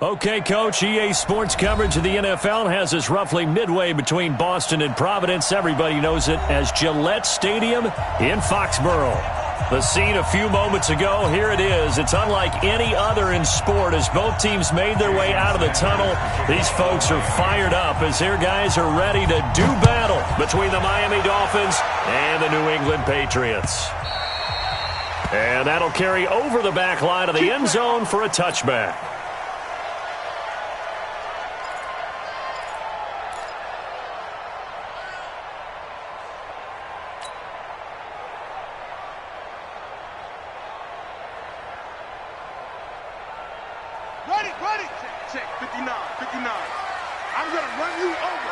Okay, Coach, EA Sports coverage of the NFL has us roughly midway between Boston and Providence. Everybody knows it as Gillette Stadium in Foxborough. The scene a few moments ago, here it is. It's unlike any other in sport as both teams made their way out of the tunnel. These folks are fired up as their guys are ready to do battle between the Miami Dolphins and the New England Patriots. And that'll carry over the back line of the end zone for a touchback. Ready. Check. 59. I'm going to run you over.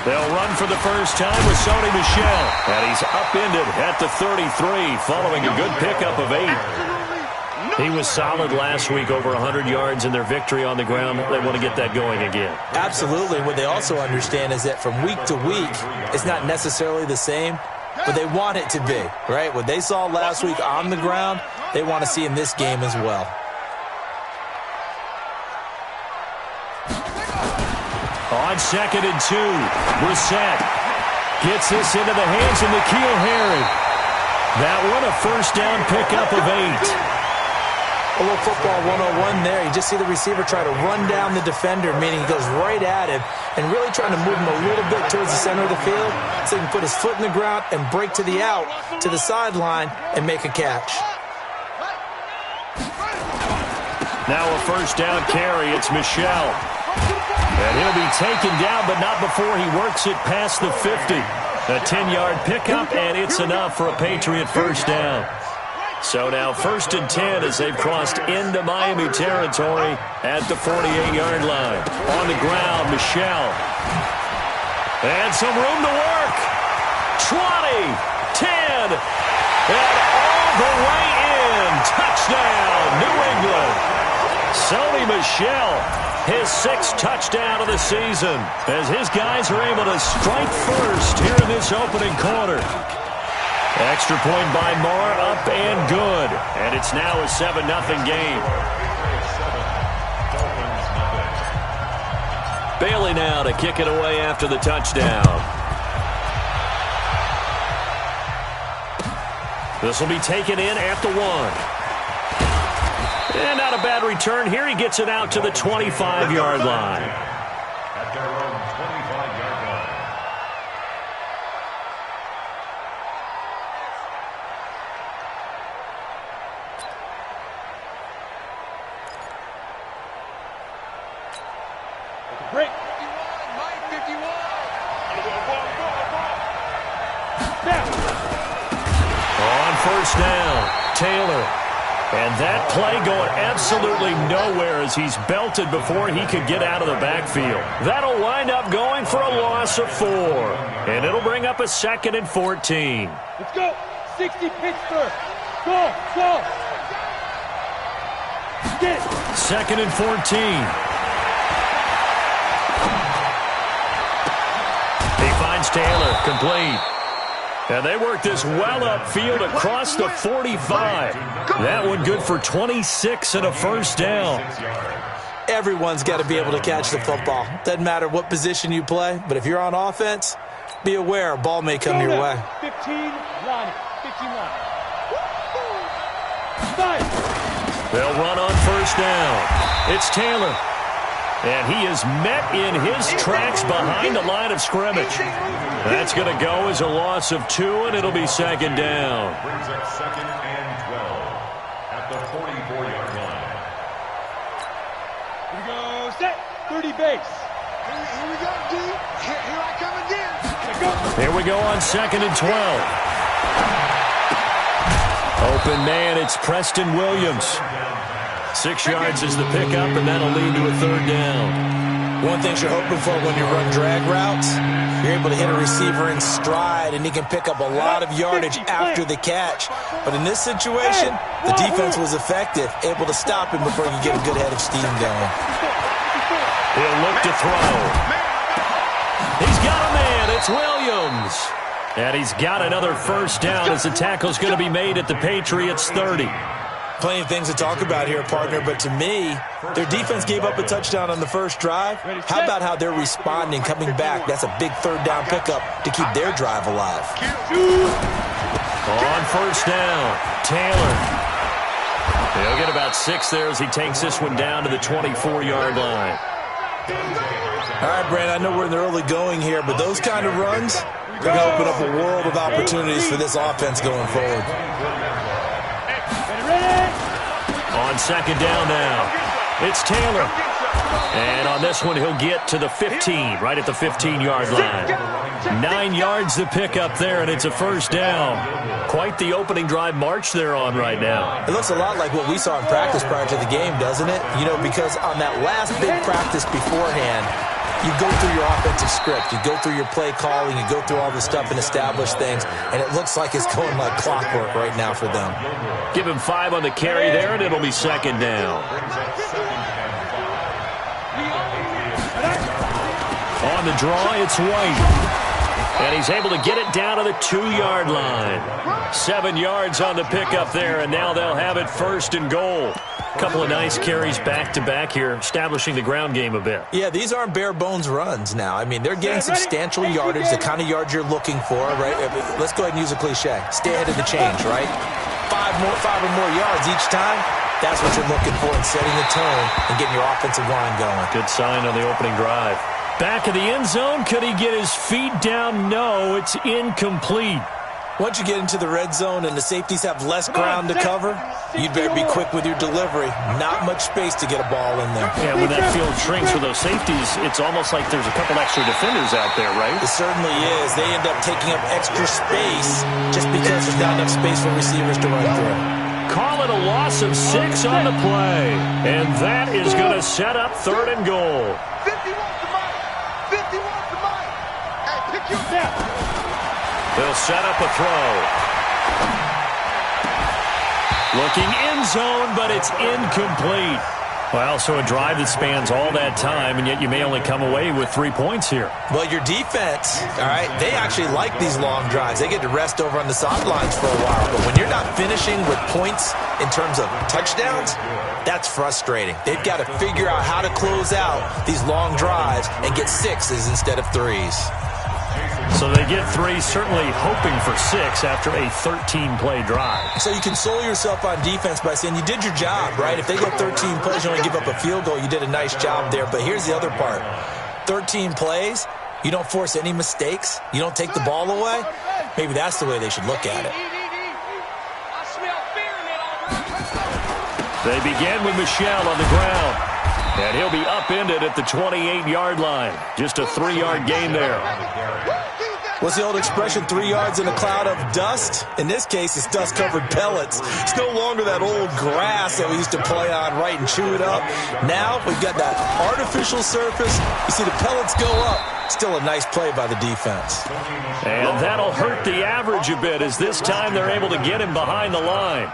They'll run for the first time with Sony Michel. And he's upended at the 33 following a good pickup of 8. He was solid last week, over 100 yards in their victory on the ground. They want to get that going again. Absolutely. What they also understand is that from week to week, it's not necessarily the same, but they want it to be, right? What they saw last week on the ground, they want to see in this game as well. On 2nd and 2, Brissett gets this into the hands of N'Keal Harry. That one a first down pickup of 8. A little football 101 there. You just see the receiver try to run down the defender, meaning he goes right at him and really trying to move him a little bit towards the center of the field so he can put his foot in the ground and break to the out, to the sideline, and make a catch. Now a first down carry. It's Michel. And he'll be taken down, but not before he works it past the 50. A 10-yard pickup, and it's enough for a Patriot first down. So now 1st and 10 as they've crossed into Miami territory at the 48-yard line. On the ground, Michel. And some room to work. 20, 10, and all the way in. Touchdown, New England. Sony Michel, his 6th touchdown of the season, as his guys are able to strike first here in this opening quarter. Extra point by Moore, up and good. And it's now a 7-0 game. Bailey now to kick it away after the touchdown. This will be taken in at the 1. And not a bad return here. He gets it out to the 25-yard line. At their own 25-yard line. Break. 51. On first down, Taylor. And that play going absolutely nowhere as he's belted before he could get out of the backfield. That'll wind up going for a loss of 4. And it'll bring up a 2nd and 14. Let's go. 60 Pittsburgh. Go. Get it. 2nd and 14. He finds Taylor, complete. And they work this well upfield across the 45. That one good for 26 and a first down. Everyone's got to be able to catch the football. Doesn't matter what position you play, but if you're on offense, be aware a ball may come your way. 15 line. They'll run on first down. It's Taylor. And he is met in his tracks behind the line of scrimmage. That's going to go as a loss of 2, and it'll be 2nd down. Brings up 2nd and 12 at the 44-yard line. Here we go. Set. 30 base. Here we go, D. Here I come again. Here we go on 2nd and 12. Open man, it's Preston Williams. 6 yards is the pickup, and that'll lead to a 3rd down. One thing you're hoping for when you run drag routes, you're able to hit a receiver in stride, and he can pick up a lot of yardage after the catch. But in this situation, the defense was effective, able to stop him before you get a good head of steam going. He'll look to throw. He's got a man. It's Williams. And he's got another first down as the tackle's going to be made at the Patriots' 30. Plenty of things to talk about here, partner, but to me, their defense gave up a touchdown on the first drive. How about how they're responding, coming back? That's a big third down pickup to keep their drive alive. On first down, Taylor. He'll get about 6 there as he takes this one down to the 24-yard line. All right, Brandon, I know we're in the early going here, but those kind of runs, they're going to open up a world of opportunities for this offense going forward. On second down now, it's Taylor. And on this one, he'll get to the 15, right at the 15-yard line. 9 yards to pick up there, and it's a first down. Quite the opening drive march they're on right now. It looks a lot like what we saw in practice prior to the game, doesn't it? You know, because on that last big practice beforehand, you go through your offensive script, you go through your play calling, you go through all the stuff and establish things, and it looks like it's going like clockwork right now for them. Give him 5 on the carry there, and it'll be second down. On the draw, it's White. And he's able to get it down to the 2-yard line. 7 yards on the pickup there, and now they'll have it first and goal. Couple of nice carries back-to-back here, establishing the ground game a bit. Yeah, these aren't bare-bones runs now. I mean, they're getting substantial yardage, the kind of yards you're looking for, right? Let's go ahead and use a cliche. Stay ahead of the change, right? 5 or more yards each time. That's what you're looking for in setting the tone and getting your offensive line going. Good sign on the opening drive. Back of the end zone. Could he get his feet down? No, it's incomplete. Once you get into the red zone and the safeties have less ground to cover, you'd better be quick with your delivery. Not much space to get a ball in there. Yeah, when that field shrinks for those safeties, it's almost like there's a couple extra defenders out there, right? It certainly is. They end up taking up extra space just because there's not enough space for receivers to run through. Call it a loss of 6 on the play. And that is going to set up third and goal. 50 wants the mic. 50 wants the mic. Hey, pick your step. They'll set up a throw. Looking end zone, but it's incomplete. Well, so a drive that spans all that time, and yet you may only come away with 3 points here. Well, your defense, all right, they actually like these long drives. They get to rest over on the sidelines for a while. But when you're not finishing with points in terms of touchdowns, that's frustrating. They've got to figure out how to close out these long drives and get 6s instead of 3s. So they get 3, certainly hoping for 6 after a 13-play drive. So you console yourself on defense by saying you did your job, right? If they go 13 plays, you only give up a field goal, you did a nice job there. But here's the other part. 13 plays, you don't force any mistakes, you don't take the ball away. Maybe that's the way they should look at it. They begin with Michel on the ground. And he'll be upended at the 28-yard line. Just a 3-yard gain there. What's the old expression, 3 yards in a cloud of dust? In this case, it's dust-covered pellets. It's no longer that old grass that we used to play on, right, and chew it up. Now we've got that artificial surface. You see the pellets go up. Still a nice play by the defense. And that'll hurt the average a bit as this time they're able to get him behind the line.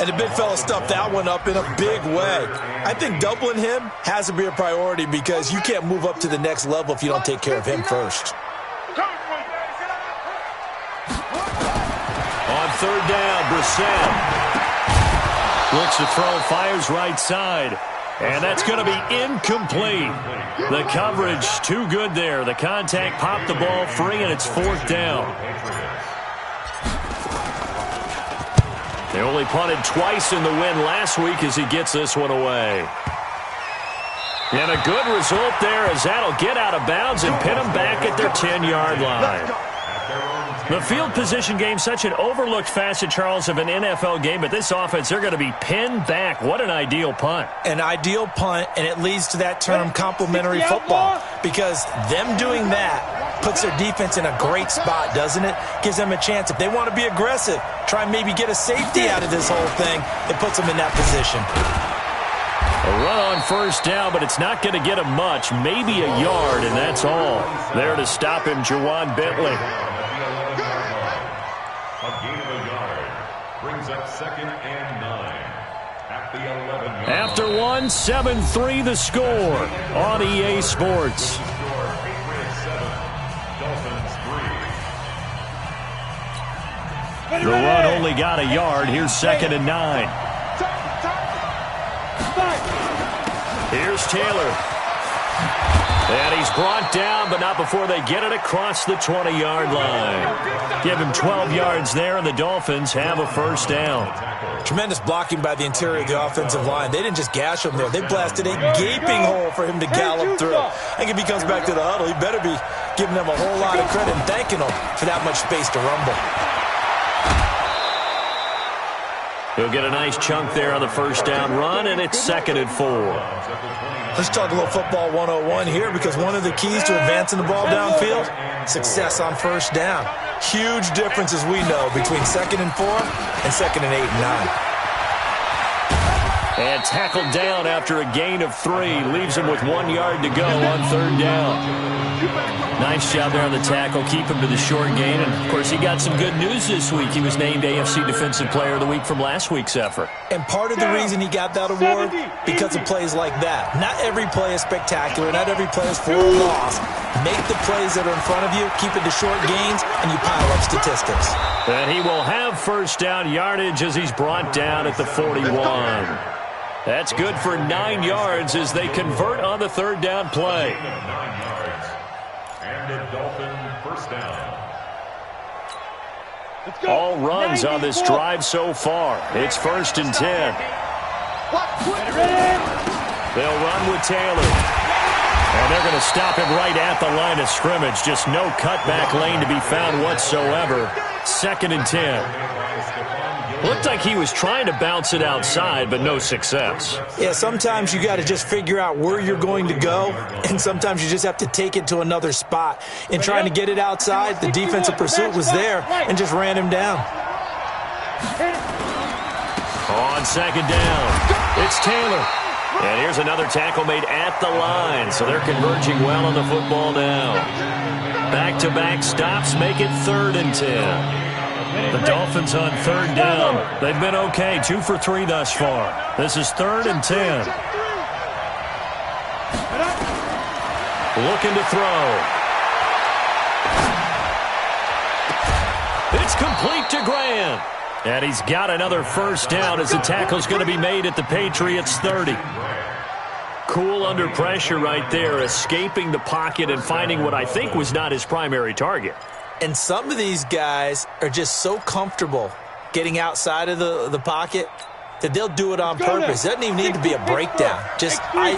And the big fella stuffed that one up in a big way. I think doubling him has to be a priority because you can't move up to the next level if you don't take care of him first. On third down, Brissett looks to throw, fires right side. And that's going to be incomplete. The coverage too good there. The contact popped the ball free, and it's fourth down. They only punted twice in the win last week as he gets this one away. And a good result there as that'll get out of bounds and pin them back at their 10-yard line. The field position game, such an overlooked facet, Charles, of an NFL game, but this offense, they're going to be pinned back. What an ideal punt. An ideal punt, and it leads to that term complementary football, because them doing that puts their defense in a great spot, doesn't it? Gives them a chance. If they want to be aggressive, try and maybe get a safety out of this whole thing, it puts them in that position. A run on first down, but it's not going to get him much, maybe a yard, and that's all. There to stop him, Juwan Bentley. A gain of a yard brings up 2nd and 9 at the 11-yard line. After 7-3 the score on EA Sports. The run only got a yard. Here's 2nd and 9. Here's Taylor. And he's brought down, but not before they get it across the 20-yard line. Give him 12 yards there, and the Dolphins have a first down. Tremendous blocking by the interior of the offensive line. They didn't just gash him there. They blasted a gaping hole for him to gallop through. I think if he comes back to the huddle, he better be giving them a whole lot of credit and thanking them for that much space to rumble. He'll get a nice chunk there on the first down run, and it's 2nd and 4. Let's talk a little football 101 here, because one of the keys to advancing the ball downfield, success on first down. Huge difference, as we know, between 2nd and 4 and 2nd and 8 and 9. And tackled down after a gain of 3. Leaves him with 1 yard to go on 3rd down. Nice job there on the tackle. Keep him to the short gain. And, of course, he got some good news this week. He was named AFC Defensive Player of the Week from last week's effort. And part of the reason he got that award, because of plays like that. Not every play is spectacular. Not every play is for a loss. Make the plays that are in front of you, keep it to short gains, and you pile up statistics. And he will have first down yardage as he's brought down at the 41. That's good for 9 yards as they convert on the 3rd down play. 9 yards. And a Dolphin first down. All runs on this drive so far. It's 1st and 10. They'll run with Taylor. And they're going to stop him right at the line of scrimmage. Just no cutback lane to be found whatsoever. 2nd and 10. Looked like he was trying to bounce it outside, but no success. Yeah, sometimes you got to just figure out where you're going to go, and sometimes you just have to take it to another spot. In trying to get it outside, the defensive pursuit was there and just ran him down. On 2nd down, it's Taylor. And here's another tackle made at the line, so they're converging well on the football now. Back-to-back stops make it 3rd and 10. The Dolphins on 3rd down. They've been okay, 2 for 3 thus far. This is 3rd and 10. Looking to throw. It's complete to Graham. And he's got another first down as the tackle's going to be made at the Patriots' 30. Cool under pressure right there, escaping the pocket and finding what I think was not his primary target. And some of these guys are just so comfortable getting outside of the pocket that they'll do it on purpose. It doesn't even need to be a breakdown.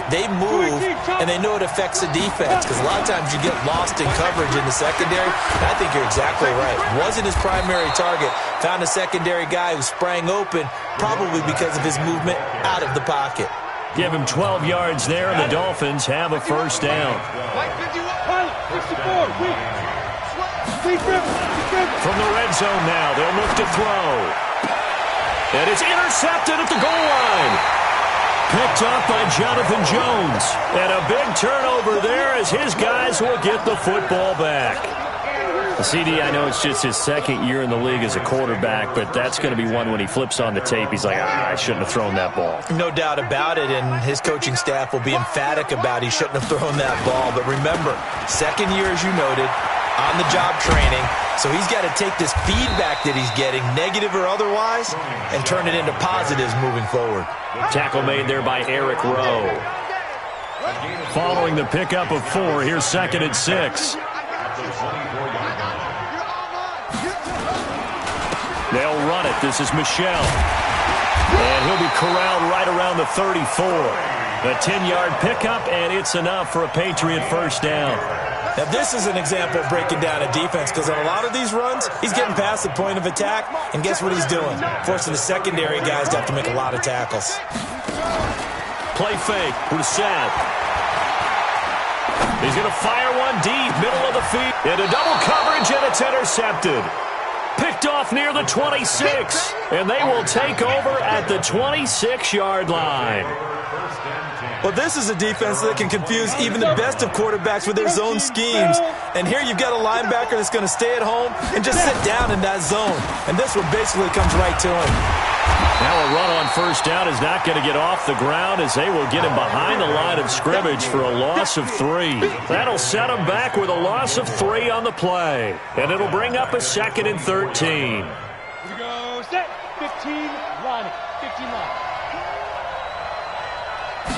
They move, and they know it affects the defense, because a lot of times you get lost in coverage in the secondary. And I think you're exactly right. Wasn't his primary target. Found a secondary guy who sprang open, probably because of his movement out of the pocket. Give him 12 yards there, and the Dolphins have a first down. From the red zone now, they'll look to throw. And it's intercepted at the goal line. Picked up by Jonathan Jones. And a big turnover there as his guys will get the football back. CD, I know it's just his 2nd year in the league as a quarterback, but that's going to be one when he flips on the tape. He's like, I shouldn't have thrown that ball. No doubt about it, and his coaching staff will be emphatic about he shouldn't have thrown that ball. But remember, 2nd year, as you noted, on-the-job training, so he's got to take this feedback that he's getting, negative or otherwise, and turn it into positives moving forward. Tackle made there by Eric Rowe. Following the pickup of 4, here's 2nd and 6. They'll run it. This is Michelle. And he'll be corralled right around the 34. A 10-yard pickup, and it's enough for a Patriot first down. Now, this is an example of breaking down a defense, because on a lot of these runs, he's getting past the point of attack, and guess what he's doing? Forcing the secondary guys to have to make a lot of tackles. Play fake. Brissett. He's going to fire one deep, middle of the field. Into double coverage, and it's intercepted. Picked off near the 26, and they will take over at the 26-yard line. Well, this is a defense that can confuse even the best of quarterbacks with their zone schemes. And here you've got a linebacker that's going to stay at home and just sit down in that zone. And this one basically comes right to him. Now a run on first down is not going to get off the ground as they will get him behind the line of scrimmage for a loss of 3. That'll set him back with a loss of 3 on the play. And it'll bring up a 2nd and 13. Here we go. Set. 15, line. 15 line.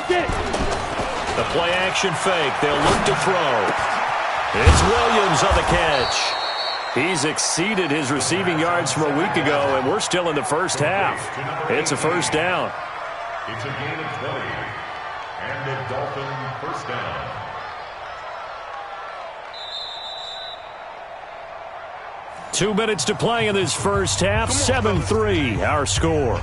The play action fake. They'll look to throw. It's Williams on the catch. He's exceeded his receiving yards from a week ago, and we're still in the first half. It's a first down. It's a gain of 20. And the Dolphin first down. Two minutes to play in this first half. 7-3, our score.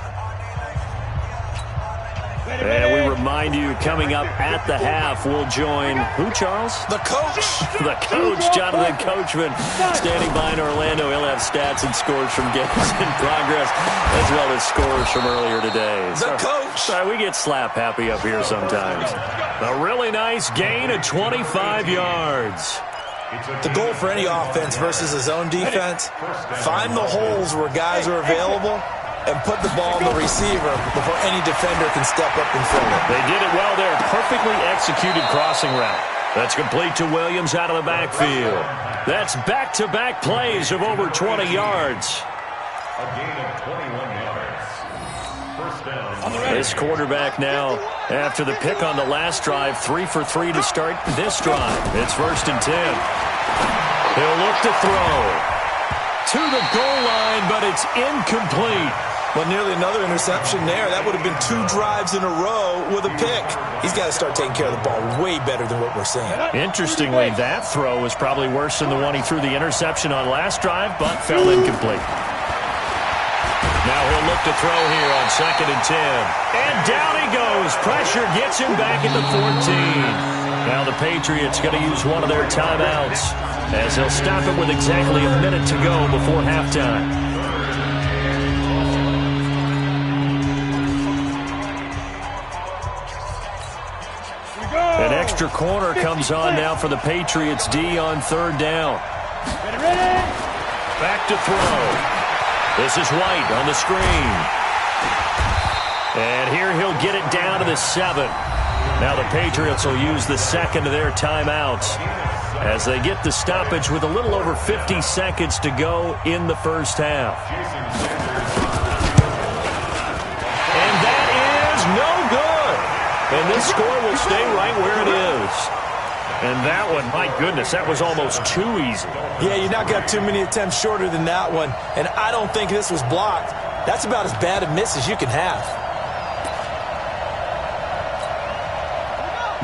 And we remind you, coming up at the half, we'll join who, Charles? The coach. The coach, Jonathan Coachman, standing by in Orlando. He'll have stats and scores from games in progress, as well as scores from earlier today. The coach. Sorry, we get slap happy up here sometimes. A really nice gain of 25 yards. The goal for any offense versus his own defense, find the holes where guys are available and put the ball on the receiver before any defender can step up and fill it. They did it well there. Perfectly executed crossing route. That's complete to Williams out of the backfield. That's back-to-back plays of over 20 yards. A gain of 21 yards. First down. This quarterback now, after the pick on the last drive, 3 for 3 to start this drive. It's 1st and 10. He'll look to throw to the goal line, but it's incomplete. Well, nearly another interception there. That would have been 2 drives in a row with a pick. He's got to start taking care of the ball way better than what we're seeing. Interestingly, that throw was probably worse than the one he threw the interception on last drive, but fell incomplete. Now he'll look to throw here on 2nd and 10. And down he goes. Pressure gets him back at the 14. Now the Patriots going to use one of their timeouts, as they'll stop it with exactly a minute to go before halftime. An extra corner comes on now for the Patriots D on 3rd down. Back to throw. This is White on the screen. And here he'll get it down to the 7. Now the Patriots will use the second of their timeouts as they get the stoppage with a little over 50 seconds to go in the first half. And that is no good. And this score will stay right where it is. And that one, my goodness, that was almost too easy. Yeah, you not got too many attempts shorter than that one. And I don't think this was blocked. That's about as bad a miss as you can have.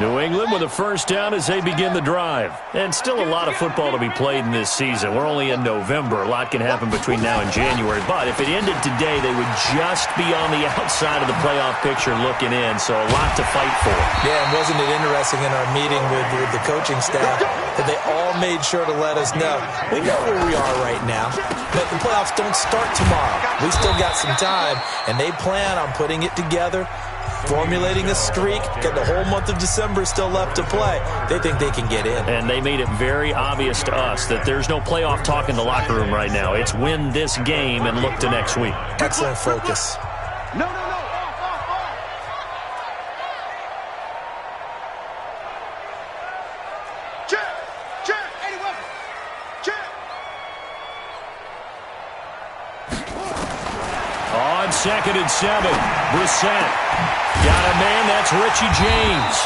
New England with a first down as they begin the drive. And still a lot of football to be played in this season. We're only in November. A lot can happen between now and January. But if it ended today, they would just be on the outside of the playoff picture looking in. So a lot to fight for. Yeah, and wasn't it interesting in our meeting with the coaching staff that they all made sure to let us know, we know where we are right now, but the playoffs don't start tomorrow. We still got some time, and they plan on putting it together, formulating a streak, got the whole month of December still left to play. They think they can get in. And they made it very obvious to us that there's no playoff talk in the locker room right now. It's win this game and look to next week. Excellent focus. No. Check. Eddie Weber. Check. On 2nd and 7, Brissett got a man, that's Richie James.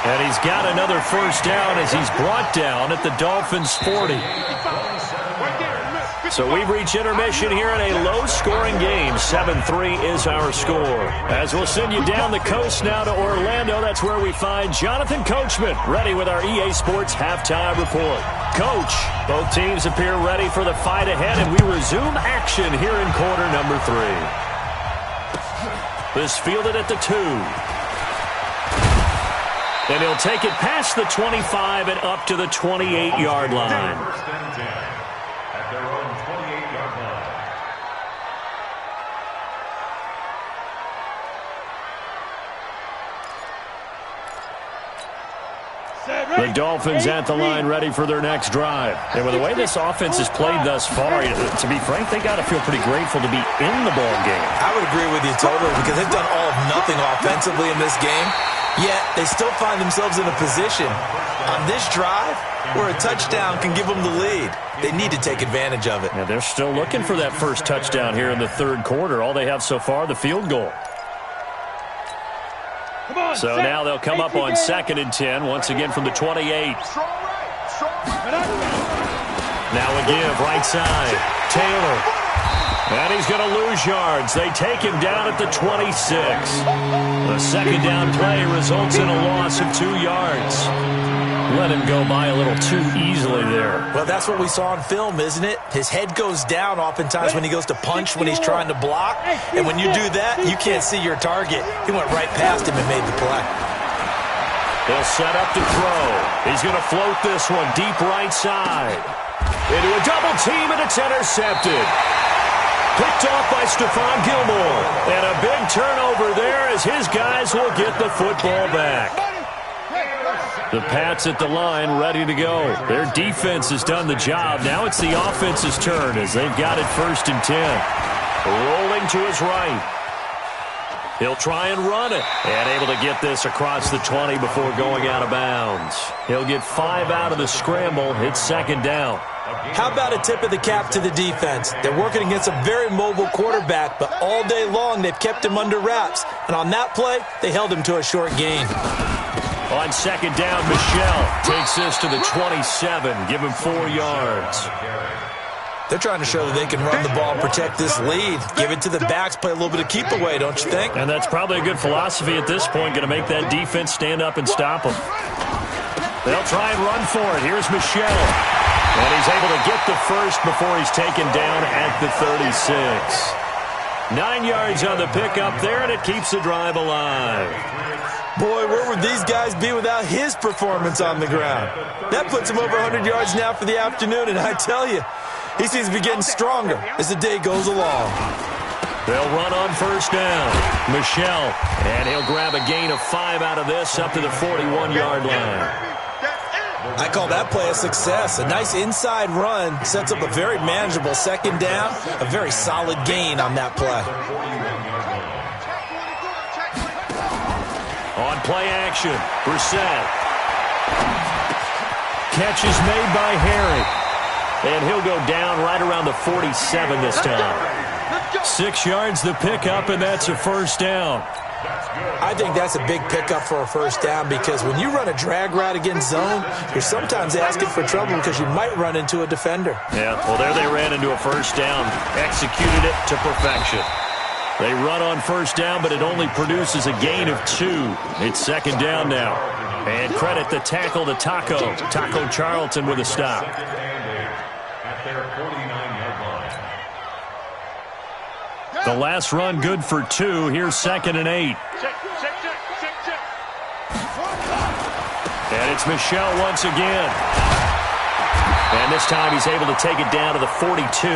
And he's got another first down as he's brought down at the Dolphins' 40. So we've reached intermission here in a low-scoring game. 7-3 is our score. As we'll send you down the coast now to Orlando, that's where we find Jonathan Coachman, ready with our EA Sports halftime report. Coach, both teams appear ready for the fight ahead, and we resume action here in quarter number 3. This fielded at the 2. And he'll take it past the 25 and up to the 28-yard line. First and 10 at their own 28-yard line. The Dolphins at the line ready for their next drive. And with the way this offense has played thus far, to be frank, they got to feel pretty grateful to be in the ball game. I would agree with you totally because they've done all of nothing offensively in this game, yet they still find themselves in a position on this drive where a touchdown can give them the lead. They need to take advantage of it. And they're still looking for that first touchdown here in the third quarter. All they have so far, the field goal. So now they'll come up on 2nd and 10, once again from the 28. Now a give, right side. Taylor. And he's going to lose yards. They take him down at the 26. The second down play results in a loss of 2 yards. Let him go by a little too easily there. Well, that's what we saw on film, isn't it? His head goes down oftentimes when he goes to punch, when he's trying to block. And when you do that, you can't see your target. He went right past him and made the play. They'll set up to throw. He's going to float this one deep right side. Into a double team, and it's intercepted. Picked off by Stephon Gilmore. And a big turnover there as his guys will get the football back. The Pats at the line ready to go. Their defense has done the job. Now it's the offense's turn as they've got it 1st and 10. Rolling to his right. He'll try and run it. And able to get this across the 20 before going out of bounds. He'll get 5 out of the scramble. It's 2nd down. How about a tip of the cap to the defense? They're working against a very mobile quarterback, but all day long they've kept him under wraps. And on that play, they held him to a short gain. On 2nd down, Michel takes this to the 27. Give him 4 yards. They're trying to show that they can run the ball and protect this lead. Give it to the backs, play a little bit of keep away, don't you think? And that's probably a good philosophy at this point, going to make that defense stand up and stop them. They'll try and run for it. Here's Michel. And he's able to get the first before he's taken down at the 36. 9 yards on the pickup there, and it keeps the drive alive. Boy, where would these guys be without his performance on the ground? That puts him over 100 yards now for the afternoon, and I tell you, he seems to be getting stronger as the day goes along. They'll run on 1st down. Michel, and he'll grab a gain of 5 out of this up to the 41-yard line. I call that play a success. A nice inside run sets up a very manageable 2nd down, a very solid gain on that play. On play action, Brissett. Catch is made by Harry. And he'll go down right around the 47 this time. 6 yards the pickup, and that's a 1st down. I think that's a big pickup for a 1st down because when you run a drag route against zone, you're sometimes asking for trouble because you might run into a defender. Yeah, well, there they ran into a 1st down, executed it to perfection. They run on 1st down, but it only produces a gain of 2. It's 2nd down now. And credit the tackle to Taco Charlton with a stop. At their 49-yard line. The last run good for 2. Here's 2nd and 8. And it's Michel once again. And this time he's able to take it down to the 42.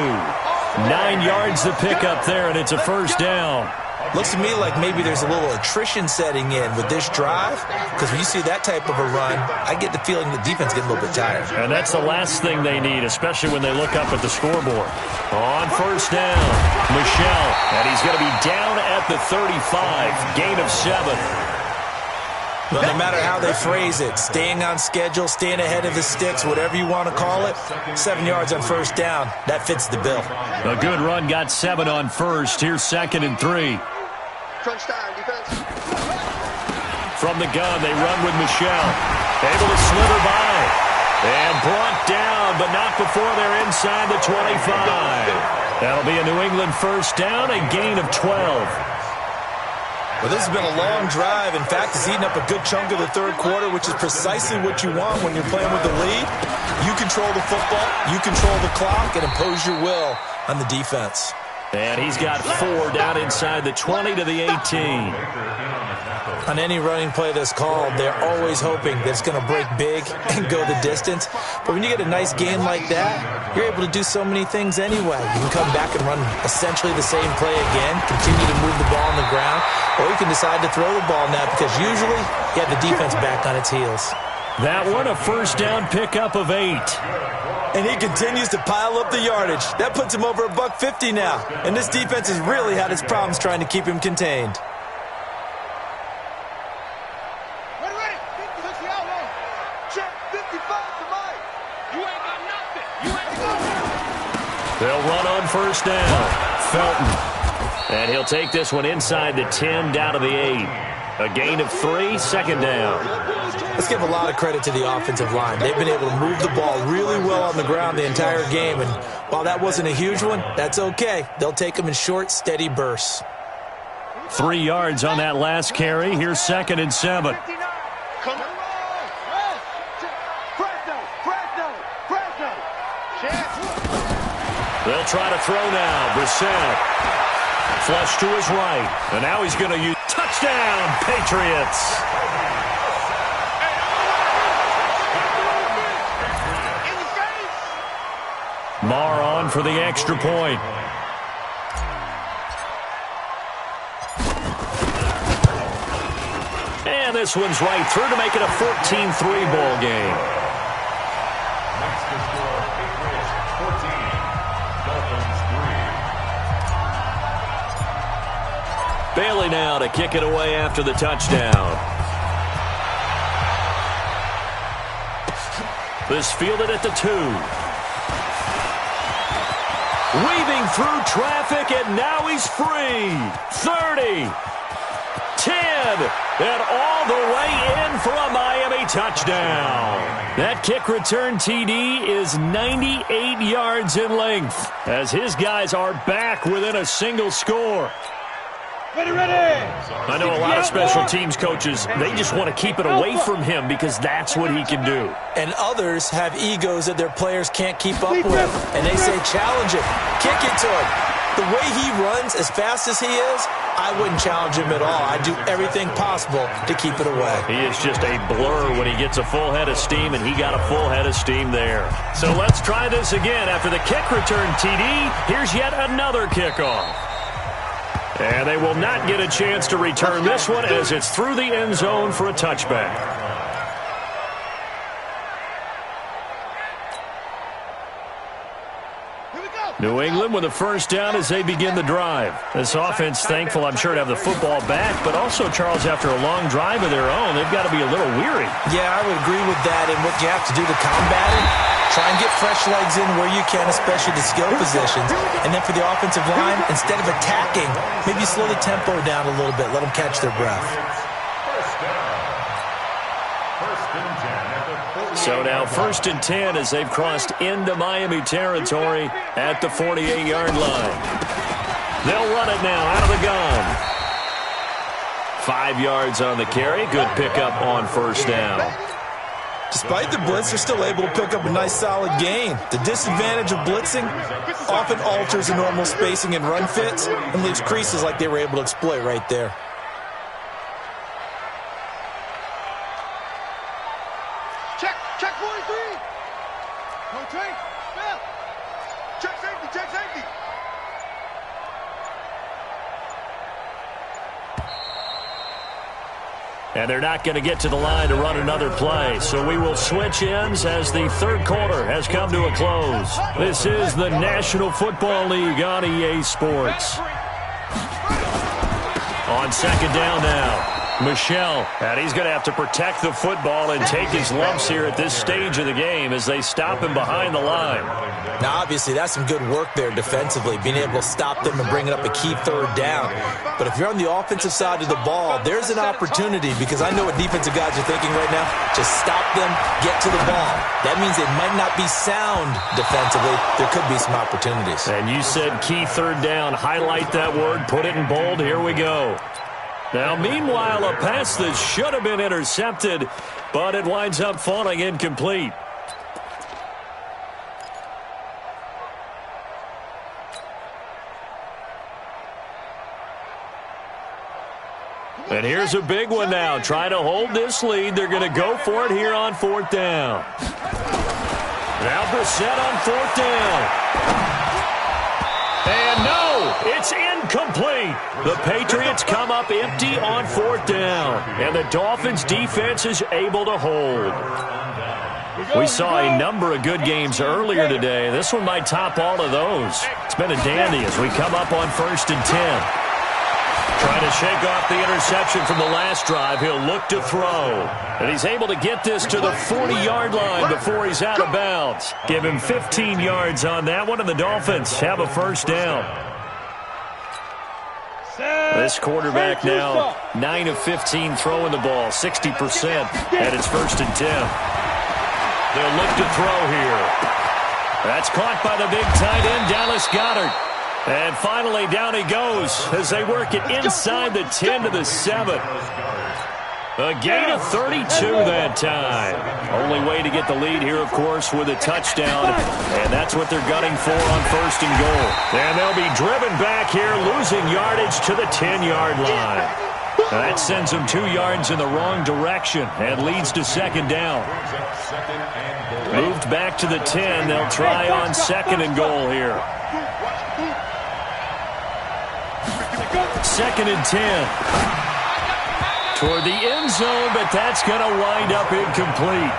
9 yards the pickup there, and it's a 1st down. Looks to me like maybe there's a little attrition setting in with this drive, because when you see that type of a run, I get the feeling the defense getting a little bit tired. And that's the last thing they need, especially when they look up at the scoreboard. On 1st down, Michel, and he's going to be down at the 35, gain of 7. Well, no matter how they phrase it, staying on schedule, staying ahead of the sticks, whatever you want to call it, 7 yards on 1st down, that fits the bill. A good run got 7 on 1st. Here's 2nd and 3. Crunch time, defense. From the gun, they run with Michel. Able to slither by. And brought down, but not before they're inside the 25. That'll be a New England 1st down, a gain of 12. Well, this has been a long drive. In fact, it's eaten up a good chunk of the 3rd quarter, which is precisely what you want when you're playing with the lead. You control the football, you control the clock, and impose your will on the defense. And he's got 4 down inside the 20 to the 18. On any running play that's called, they're always hoping that it's going to break big and go the distance. But when you get a nice gain like that, you're able to do so many things anyway. You can come back and run essentially the same play again, continue to move the ball on the ground, or you can decide to throw the ball now because usually you have the defense back on its heels. That one, a 1st down pickup of 8. And he continues to pile up the yardage. That puts him over $150 now. And this defense has really had its problems trying to keep him contained. Ready. 60 outlaw. Check 55 to Mike. You ain't got nothing. You ain't got nothing. They'll run on 1st down. Felton. And he'll take this one inside the 10 down to the 8. A gain of 3, second down. Let's give a lot of credit to the offensive line. They've been able to move the ball really well on the ground the entire game, and while that wasn't a huge one, that's okay. They'll take them in short, steady bursts. 3 yards on that last carry. Here's 2nd and 7. Come on. They'll try to throw now. Brissett. Flush to his right. And now he's going to use touchdown, Patriots. Marr on for the extra point. And this one's right through to make it a 14-3 ball game. Next to score, Patriots 14, Dolphins 3. Bailey now to kick it away after the touchdown. This fielded at the 2. Weaving through traffic, and now he's free. 30, 10, and all the way in for a Miami touchdown. That kick return TD is 98 yards in length as his guys are back within a single score. Ready. I know a lot of special teams coaches, they just want to keep it away from him because that's what he can do. And others have egos that their players can't keep up with, and they say challenge him, kick it to him. The way he runs as fast as he is, I wouldn't challenge him at all. I'd do everything possible to keep it away. He is just a blur when he gets a full head of steam, and he got a full head of steam there. So let's try this again. After the kick return TD, here's yet another kickoff. And they will not get a chance to return this one as it's through the end zone for a touchback. New England with a first down as they begin the drive. This offense thankful, I'm sure, to have the football back, but also, Charles, after a long drive of their own, they've got to be a little weary. Yeah, I would agree with that, and what you have to do to combat it, try and get fresh legs in where you can, especially the skill positions. And then for the offensive line, instead of attacking, maybe slow the tempo down a little bit, let them catch their breath. So now 1st and 10 as they've crossed into Miami territory at the 48-yard line. They'll run it now out of the gun. 5 yards on the carry. Good pickup on first down. Despite the blitz, they're still able to pick up a nice solid gain. The disadvantage of blitzing often alters the normal spacing and run fits and leaves creases like they were able to exploit right there. Check 43. Rotate. Snap. Check safety. And they're not going to get to the line to run another play. So we will switch ends as the third quarter has come to a close. This is the National Football League on EA Sports. On second down now. Michel, and he's going to have to protect the football and take his lumps here at this stage of the game as they stop him behind the line. Now, obviously, that's some good work there defensively, being able to stop them and bring it up a key third down. But if you're on the offensive side of the ball, there's an opportunity because I know what defensive guys are thinking right now. Just stop them, get to the ball. That means they might not be sound defensively. There could be some opportunities. And you said key third down. Highlight that word. Put it in bold. Here we go. Now, meanwhile, a pass that should have been intercepted, but it winds up falling incomplete. And here's a big one now. Trying to hold this lead. They're going to go for it here on fourth down. Now Brissett on fourth down. And no, it's incomplete. The Patriots come up empty on fourth down, and the Dolphins defense is able to hold. We saw a number of good games earlier today. This one might top all of those. It's been a dandy as we come up on 1st and 10. Trying to shake off the interception from the last drive. He'll look to throw. And he's able to get this to the 40-yard line before he's out of bounds. Give him 15 yards on that one, and the Dolphins have a first down. This quarterback now 9 of 15 throwing the ball, 60%, and it's 1st and 10. They'll look to throw here. That's caught by the big tight end, Dallas Goedert. And finally, down he goes as they work it inside the 10 to the 7. A gain of 32 that time. Only way to get the lead here, of course, with a touchdown. And that's what they're gunning for on 1st and goal. And they'll be driven back here, losing yardage to the 10-yard line. That sends them 2 yards in the wrong direction and leads to 2nd down. Moved back to the 10. They'll try on 2nd and goal here. 2nd and 10. Toward the end zone, but that's going to wind up incomplete.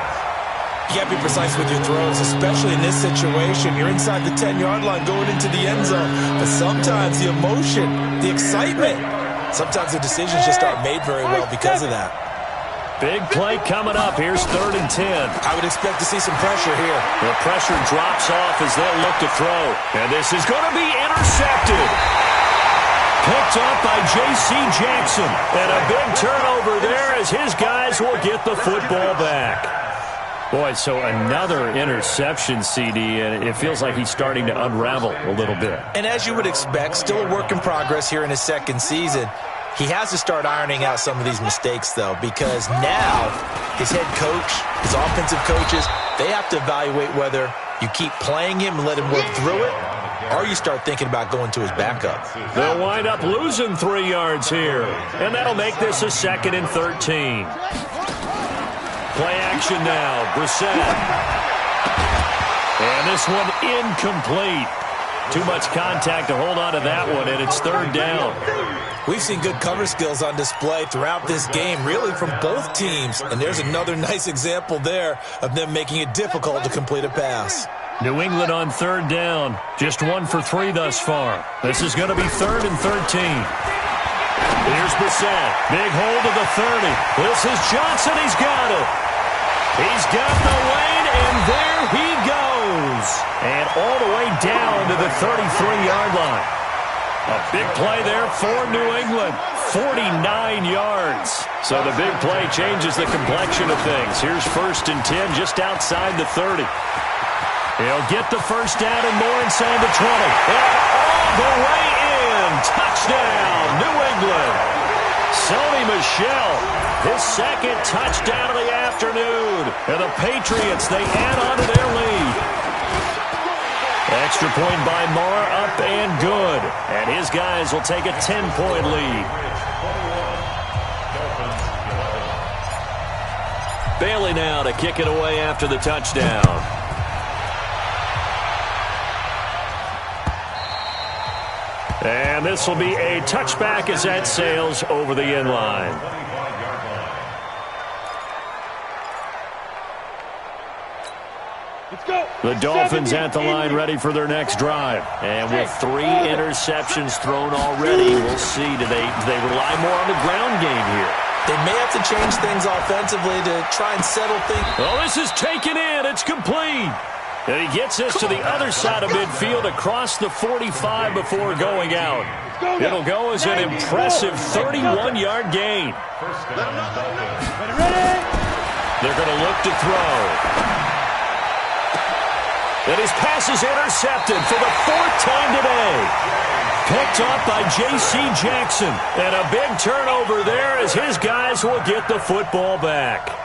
You got to be precise with your throws, especially in this situation. You're inside the 10-yard line going into the end zone. But sometimes the emotion, the excitement, sometimes the decisions just aren't made very well because of that. Big play coming up. Here's 3rd and 10. I would expect to see some pressure here. The pressure drops off as they'll look to throw. And this is going to be intercepted. Picked up by J.C. Jackson. And a big turnover there as his guys will get the football back. Boy, so another interception, CD, and it feels like he's starting to unravel a little bit. And as you would expect, still a work in progress here in his 2nd season. He has to start ironing out some of these mistakes, though, because now his head coach, his offensive coaches, they have to evaluate whether you keep playing him and let him work through it, or you start thinking about going to his backup. They'll wind up losing 3 yards here, and that'll make this a 2nd and 13. Play action now, Brissett. And this one incomplete. Too much contact to hold on to that one, and it's 3rd down. We've seen good cover skills on display throughout this game, really from both teams. And there's another nice example there of them making it difficult to complete a pass. New England on 3rd down. Just 1 for 3 thus far. This is going to be 3rd and 13. Here's Brissett. Big hold of the 30. This is Johnson. He's got it. He's got the lane, and there he goes. And all the way down to the 33-yard line. A big play there for New England. 49 yards. So the big play changes the complexion of things. Here's 1st and 10 just outside the 30. He'll get the 1st down and more inside the 20. And all the way in. Touchdown, New England. Sony Michel, his 2nd touchdown of the afternoon. And the Patriots, they add on to their lead. Extra point by Marr, up and good. And his guys will take a 10-point lead. Bailey now to kick it away after the touchdown. And this will be a touchback as that sails over the end line. The Dolphins at the line ready for their next drive. And with 3 interceptions thrown already, we'll see. Do they rely more on the ground game here? They may have to change things offensively to try and settle things. Oh, this is taken in. It's complete. And he gets this to the other side of midfield across the 45 before going out. It'll go as an impressive 31-yard gain. They're going to look to throw. And his pass is intercepted for the 4th time today. Picked off by J.C. Jackson. And a big turnover there as his guys will get the football back.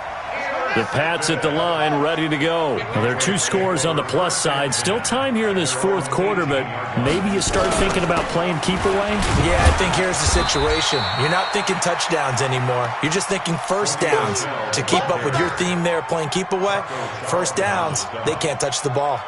The Pats at the line ready to go. Well, there are 2 scores on the plus side. Still time here in this 4th quarter, but maybe you start thinking about playing keep away? Yeah, I think here's the situation. You're not thinking touchdowns anymore. You're just thinking 1st downs. To keep up with your theme there, playing keep away, 1st downs, they can't touch the ball.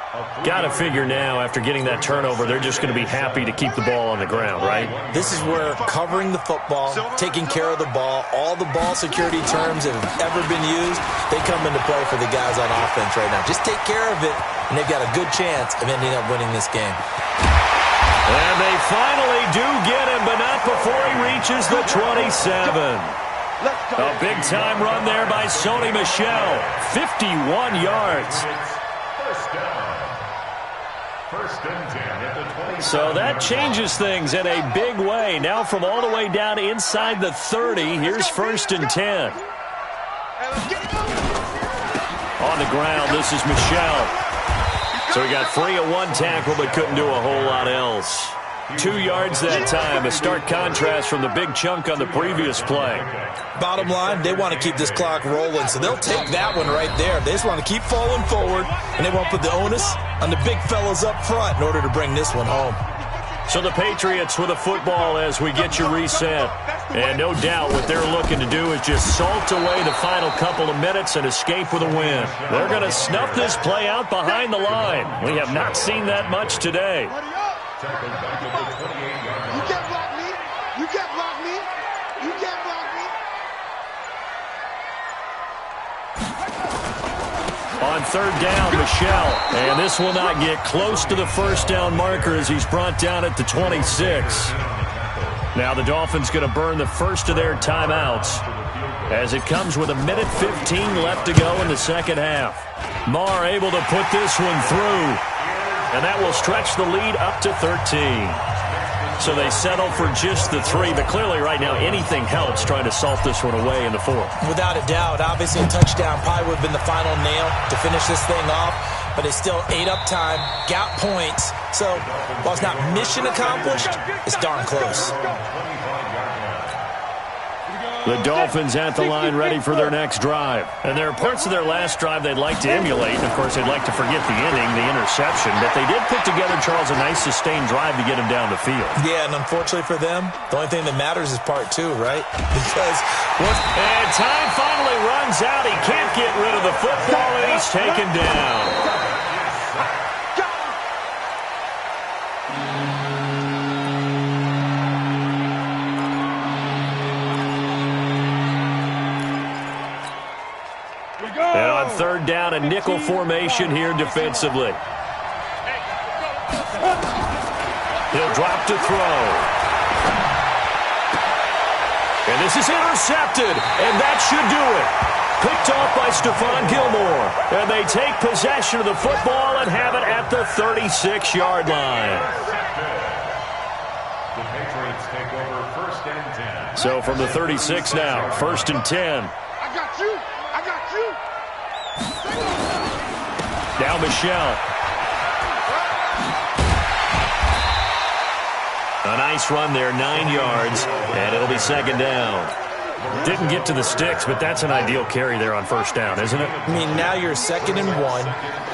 Got to figure now, after getting that turnover, they're just going to be happy to keep the ball on the ground, right? This is where covering the football, taking care of the ball, all the ball security terms that have ever been used, they come into play for the guys on offense right now. Just take care of it, and they've got a good chance of ending up winning this game. And they finally do get him, but not before he reaches the 27. A big-time run there by Sony Michel. 51 yards. First and 10 at the 20. So that changes things in a big way. Now from all the way down inside the 30, here's first and 10. On the ground, this is Michel. So he got free of one tackle but couldn't do a whole lot else. 2 yards that time, a stark contrast from the big chunk on the previous play. Bottom line, they want to keep this clock rolling, so they'll take that one right there. They just want to keep falling forward, and they won't put the onus on the big fellas up front in order to bring this one home. So the Patriots with a football as we get you reset. And no doubt what they're looking to do is just salt away the final couple of minutes and escape with a win. They're going to snuff this play out behind the line. We have not seen that much today. You can't block me. You can't block me. You can't block me. On third down, Michel. And this will not get close to the first down marker as he's brought down at the 26. Now the Dolphins going to burn the first of their timeouts as it comes with 1:15 left to go in the second half. Marr able to put this one through. And that will stretch the lead up to 13. So they settle for just the 3. But clearly right now anything helps trying to salt this one away in the 4th. Without a doubt, obviously a touchdown probably would have been the final nail to finish this thing off. But it's still ate up time, got points. So while it's not mission accomplished, it's darn close. The Dolphins at the line ready for their next drive. And there are parts of their last drive they'd like to emulate. And, of course, they'd like to forget the inning, the interception. But they did put together, Charles, a nice sustained drive to get him down the field. Yeah, and unfortunately for them, the only thing that matters is part 2, right? Because and time finally runs out. He can't get rid of the football, and he's taken down. And on third down, a nickel formation here defensively. He'll drop to throw. And this is intercepted, and that should do it. Picked off by Stephon Gilmore. And they take possession of the football and have it at the 36-yard line. The Patriots take over first and 10. So from the 36 now, first and 10. I got you. I got you. Now Michel. A nice run there, 9 yards, and it'll be second down. Didn't get to the sticks, but that's an ideal carry there on first down, isn't it? I mean, now you're 2nd and 1.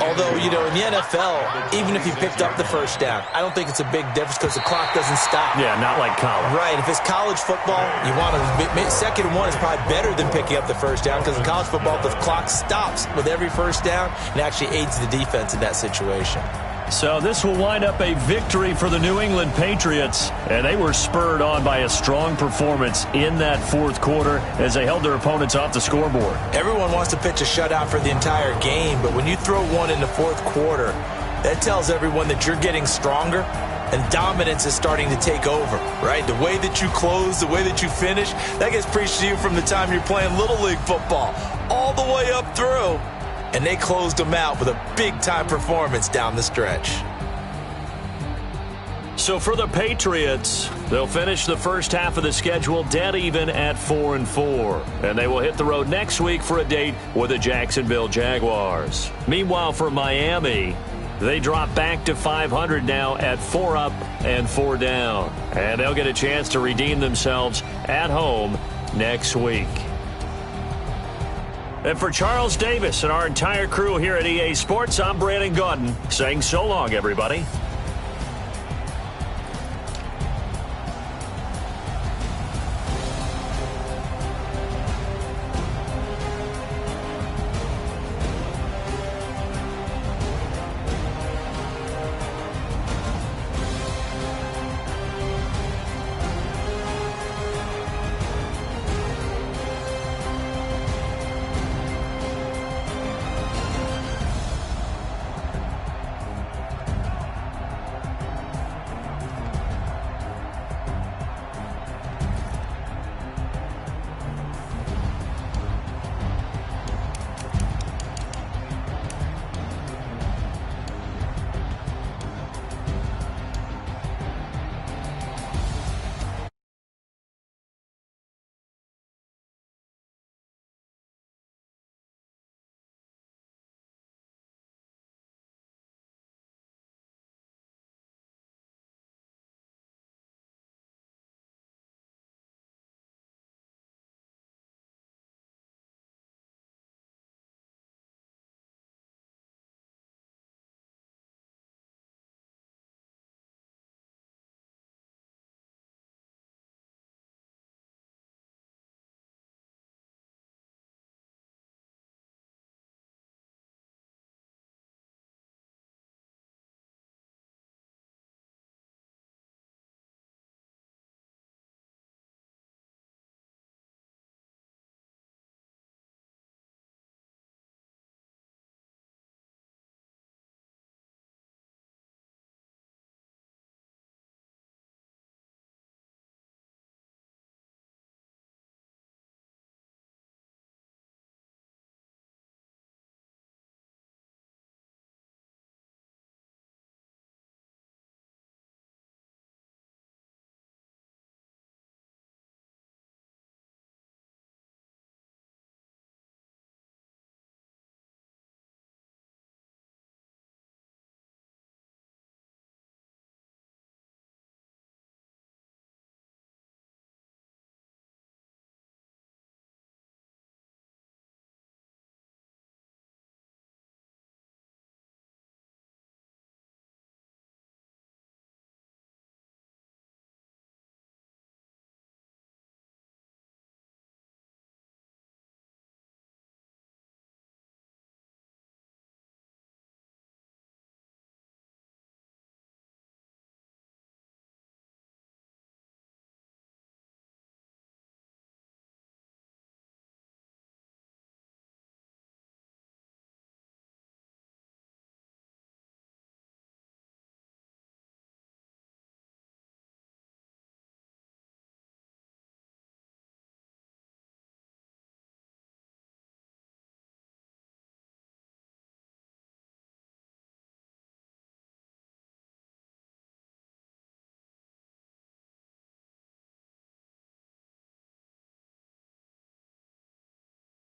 Although, you know, in the NFL, even if you picked up the first down, I don't think it's a big difference because the clock doesn't stop. Yeah, not like college. Right. If it's college football, you want to 2nd and 1 is probably better than picking up the first down because in college football, the clock stops with every first down and actually aids the defense in that situation. So this will wind up a victory for the New England Patriots, and they were spurred on by a strong performance in that 4th quarter as they held their opponents off the scoreboard. Everyone wants to pitch a shutout for the entire game, but when you throw one in the 4th quarter, that tells everyone that you're getting stronger and dominance is starting to take over, right? The way that you close, the way that you finish, that gets preached to you from the time you're playing Little League football all the way up through. And they closed them out with a big-time performance down the stretch. So for the Patriots, they'll finish the first half of the schedule dead even at 4-4. And they will hit the road next week for a date with the Jacksonville Jaguars. Meanwhile, for Miami, they drop back to 500 now at 4 up and 4 down. And they'll get a chance to redeem themselves at home next week. And for Charles Davis and our entire crew here at EA Sports, I'm Brandon Gaudin saying so long, everybody.